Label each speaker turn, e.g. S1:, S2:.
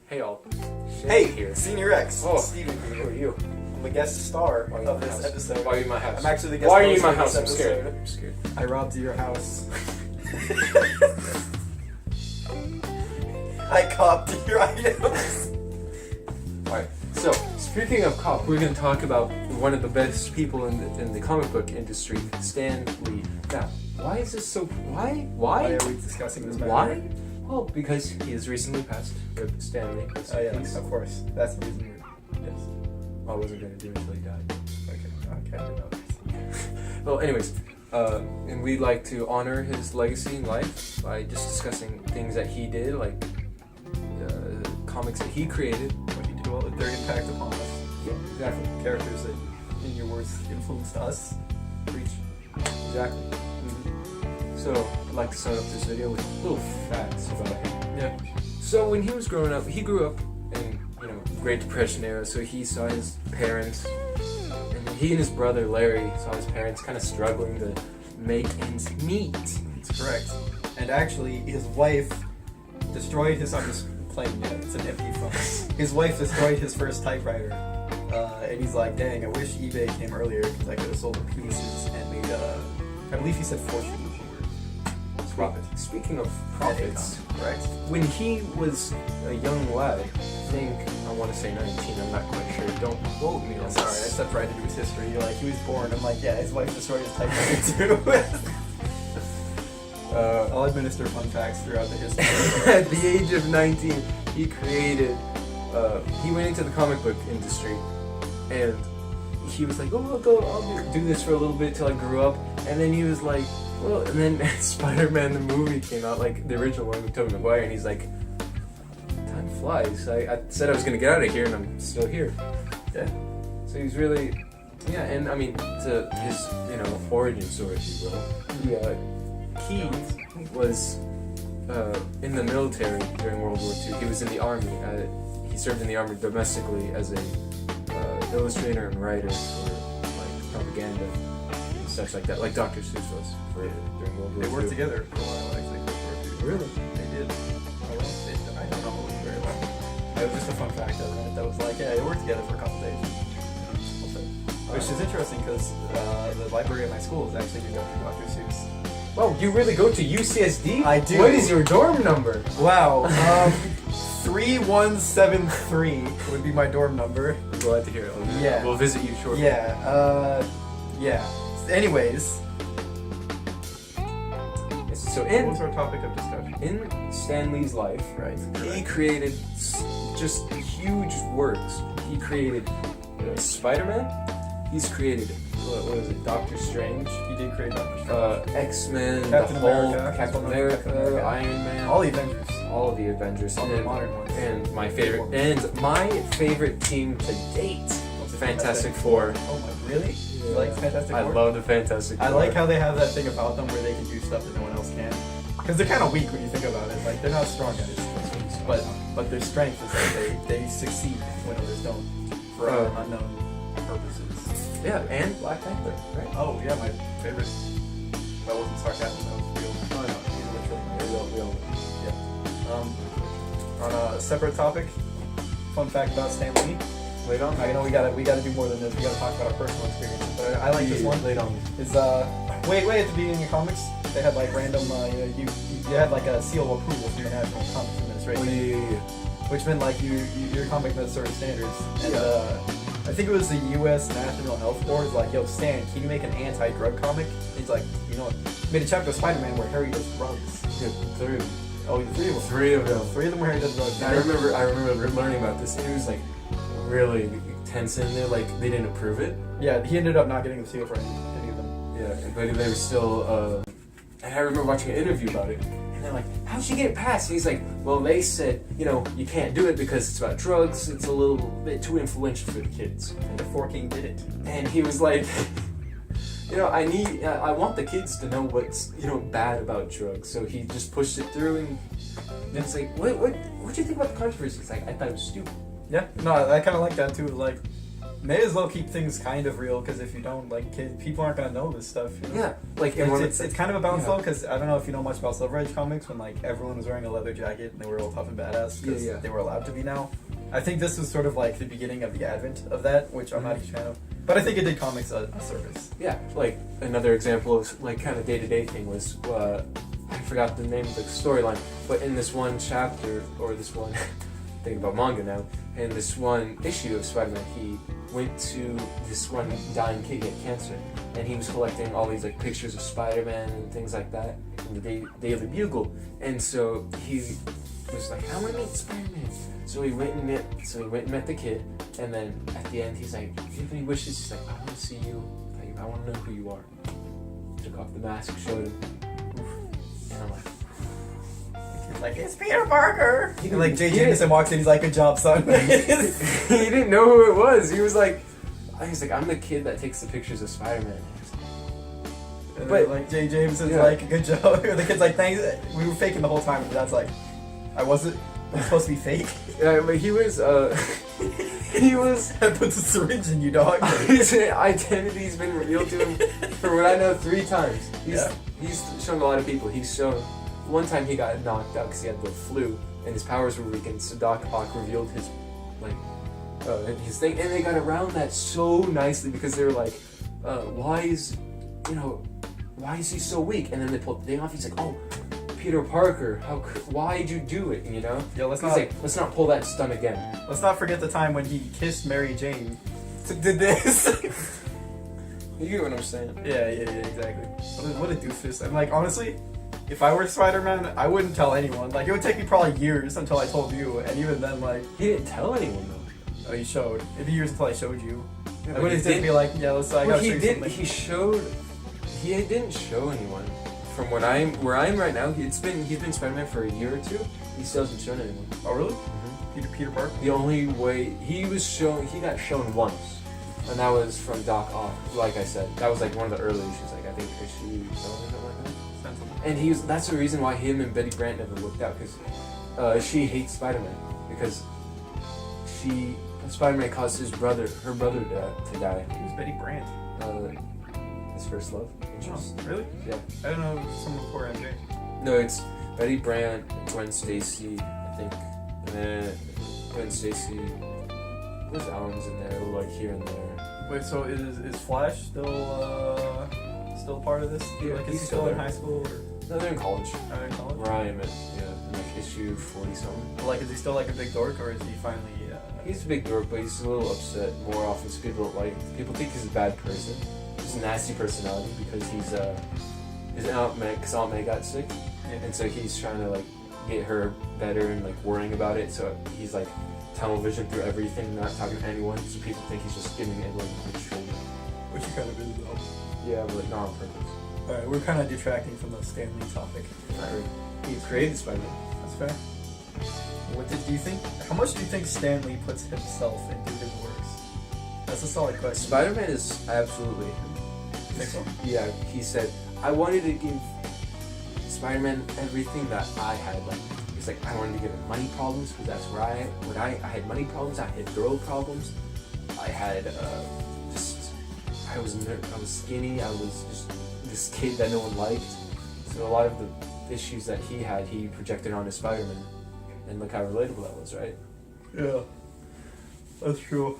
S1: Hey all.
S2: Hey,
S1: here.
S2: Senior X.
S1: Oh,
S2: Steven
S1: who
S2: here.
S1: are you?
S2: I'm the guest star
S1: Why are you
S2: of
S1: in my
S2: this
S1: house?
S2: episode.
S1: Why are you in my house?
S2: I'm actually the guest
S1: Why are you in
S2: host
S1: my
S2: of
S1: house?
S2: this
S1: I'm scared.
S2: episode.
S1: I'm scared.
S2: I robbed your house. I copped your items.
S1: Alright, so speaking of cop, we're going to talk about one of the best people in the comic book industry, Stan Lee. Now, why is this so... Why?
S2: Why are we discussing this matter?
S1: Why? Well, because he has recently passed. Rip Stan Lee.
S2: Oh yeah, of course. That's the reason we're... Yes.
S1: I wasn't going to do it until he died.
S2: Okay, I know.
S1: Well, anyways, and we'd like to honor his legacy in life by just discussing things that he did, like comics that he created.
S2: What you do, all their impact upon us.
S1: Yeah, exactly.
S2: Characters that, in your words, influenced us. Preach.
S1: Exactly. So, I'd like to start off this video with little facts about him.
S2: Yeah.
S1: So, when he was growing up, he grew up in, Great Depression era, so he saw his parents, and he and his brother Larry saw his parents kind of struggling to make ends meet.
S2: It's correct. And actually, his wife destroyed his... I'm just playing it. It's an empty phone. His wife destroyed his first typewriter. And he's like, dang, I wish eBay came earlier because I could have sold the pieces and made, I believe he said fortune. Profit.
S1: Speaking of profits,
S2: Right?
S1: when he was a young lad, I want to say 19, I'm not quite sure, don't quote me on
S2: Sorry, I
S1: this.
S2: stepped right into his history. You're like, he was born. I'm like, yeah, his wife destroyed his typewriter too. I'll administer fun facts throughout the history.
S1: At the age of 19, he created, he went into the comic book industry, and he was like, oh, I'll do this for a little bit till I grew up, and then he was like, well, and then Spider-Man the movie came out, like the original one with Tobey Maguire, and he's like, time flies. I said I was gonna get out of here, and I'm still here.
S2: Yeah.
S1: So he's really, and I mean, to his, origin story, if you will. He was in the military during World War II. He was in the army. He served in the army domestically as a illustrator and writer for like propaganda and such like that, like Dr. Seuss was during World War II.
S2: They worked together for a while, actually.
S1: Really?
S2: They did. I don't know very well. It was just a fun fact that was like, yeah, they worked together for a couple days. Which is interesting because the library at my school is actually named after Dr. Seuss.
S1: Wow, you really go to UCSD?
S2: I do.
S1: What is your dorm number?
S2: Wow. 3173 would be my dorm number.
S1: I'm glad to hear it.
S2: Yeah.
S1: We'll visit you shortly.
S2: Yeah. Yeah. Anyways.
S1: So
S2: What was our topic of discussion?
S1: in Stan Lee's life,
S2: Right.
S1: he created just huge works. He created Spider-Man. He's created, what is it, Doctor Strange,
S2: He did create Doctor Strange.
S1: X-Men,
S2: Captain
S1: the Hulk,
S2: America.
S1: Captain
S2: Captain
S1: America,
S2: America.
S1: Iron Man,
S2: All the Avengers.
S1: all of the Avengers,
S2: All the modern ones.
S1: and my favorite team to date, Fantastic Four.
S2: Oh my, really? You like Fantastic
S1: I
S2: Four?
S1: love the Fantastic Four.
S2: I like how they have that thing about them where they can do stuff that no one else can. Because they're kind of weak when you think about it. Like, they're not strong guys. But their strength is that they succeed when others don't. For unknown purposes.
S1: Yeah, and Black Panther, right?
S2: Oh, yeah, my favorite. That wasn't sarcasm, that was real.
S1: Oh, no, real.
S2: On a separate topic, fun fact about Stan Lee.
S1: Late on.
S2: I know we gotta do more than this. We gotta talk about our personal experiences. But I like this one.
S1: Late on.
S2: Is way at the beginning of comics, they had like random you had like a seal of approval from the National Comics Administration, which meant like your comic met certain standards. And I think it was the U.S. National Health Board like, yo, Stan, can you make an anti-drug comic? And he's like, made a chapter of Spider-Man where Harry does drugs.
S1: Yeah, three.
S2: Oh, three of them.
S1: Three of them.
S2: Three of them where Harry does drugs.
S1: I remember learning about this. It was like really tense in there. Like they didn't approve it.
S2: Yeah, he ended up not getting the seal for any of them.
S1: Yeah, but they were still. And I remember watching an interview about it. And they're like, "How'd she get it passed?" And he's like, "Well, they said, you can't do it because it's about drugs. It's a little bit too influential for the kids."
S2: And the Four King did it.
S1: And he was like, I want the kids to know what's, bad about drugs. So he just pushed it through, and then it's like, what do you think about the controversy? It's like, I thought it was stupid.
S2: Yeah, no, I kind of like that too. Like, may as well keep things kind of real, because if you don't, like, people aren't gonna know this stuff. You know?
S1: Yeah, like
S2: It's kind of a balance
S1: yeah.
S2: though, because I don't know if you know much about Silver Age comics, when like everyone was wearing a leather jacket and they were all tough and badass because
S1: Yeah.
S2: they were allowed to be now. I think this was sort of like the beginning of the advent of that, which I'm not a huge fan of. But I think it did comics a service.
S1: Yeah, like another example of like kind of day-to-day thing was I forgot the name of the storyline, but in this one chapter or this one thinking about manga now, in this one issue of Spider-Man, he went to this one dying kid get cancer, and he was collecting all these like pictures of Spider-Man and things like that in the Daily Bugle, and so he was like, I want to meet Spider-Man. So he went and met the kid, and then at the end he's like, do you have any wishes? He's like, I want to see you. I want to know who you are. Took off the mask, showed him, and I'm like,
S2: He's like, it's Peter Parker!
S1: He
S2: And like Jay
S1: didn't-
S2: Jameson walks in, he's like, good job, son.
S1: he didn't know who it was. He was like, I'm the kid that takes the pictures of Spider-Man.
S2: But
S1: But-
S2: like Jay Jameson's
S1: Yeah.
S2: like, good job. The kid's like, thanks. We were faking the whole time, and that's like, I'm supposed to be fake.
S1: Yeah, but he was he was.
S2: I put the syringe in you, dog.
S1: His identity's been revealed to him for what I know 3 times. He's shown a lot of people. He's shown one time he got knocked out because he had the flu and his powers were weakened. So Doc Ock revealed his his thing, and they got around that so nicely because they were like, why is he so weak? And then they pulled the thing off. He's like, oh, Peter Parker, why'd you do it? You know?
S2: Yo, let's
S1: not pull that stunt again.
S2: Let's not forget the time when he kissed Mary Jane. Did this?
S1: You get what I'm saying?
S2: Yeah, exactly. What a doofus. And like, honestly, if I were Spider-Man, I wouldn't tell anyone. Like, it would take me probably years until I told you, and even then, like,
S1: He didn't tell anyone though.
S2: oh, you showed. It'd be years until I showed you.
S1: Yeah,
S2: Like,
S1: but
S2: he
S1: it
S2: didn't be like, yeah, I gotta show you something.
S1: He didn't show anyone. From where I'm right now, he's been Spider-Man for a year or 2. He still hasn't shown anyone.
S2: Oh, really? Peter Parker?
S1: The only way he got shown once, and that was from Doc Ock. Like I said, that was like one of the early issues. Like I think issue 7 or something like that. And that's the reason why him and Betty Brant never worked out, because she hates Spider-Man because Spider-Man caused her brother to die.
S2: Who's Betty Brant?
S1: His first love.
S2: Oh, really?
S1: Yeah.
S2: I don't know someone before MJ.
S1: No, it's Betty Brant, Gwen Stacy, I think, and then Gwen Stacy. There's Alan's in there, like here and there.
S2: Wait, so is Flash still part of this?
S1: Yeah,
S2: Like, is
S1: he's
S2: he
S1: still
S2: still in
S1: there.
S2: high school
S1: No, they're in college.
S2: or in college?
S1: Where I am at, yeah, like issue 40 something.
S2: Like, is he still like a big dork, or is he finally?
S1: He's a big dork, but he's a little upset more often. So people don't like. People think he's a bad person. He's a nasty personality because his Aunt May, because Aunt May got sick, and so he's trying to like get her better and like worrying about it. So he's like tunnel vision through everything, not talking to anyone. So people think he's just giving everyone a shoulder.
S2: Which he kind of is though.
S1: Yeah, but not on purpose.
S2: Alright, we're kind of detracting from the Stan Lee topic.
S1: Not really. He created Spider-Man.
S2: That's fair. Do you think? How much do you think Stan Lee puts himself into his works? That's a solid question.
S1: Spider-Man is absolutely him.
S2: Think so?
S1: Yeah, he said, I wanted to give Spider-Man everything that I had. Like, he's like, I wanted to give him money problems because that's where I had money problems. I had girl problems. I had I was skinny. I was just this kid that no one liked. So a lot of the issues that he had, he projected onto Spider-Man. And look how relatable that was, right?
S2: Yeah, that's true.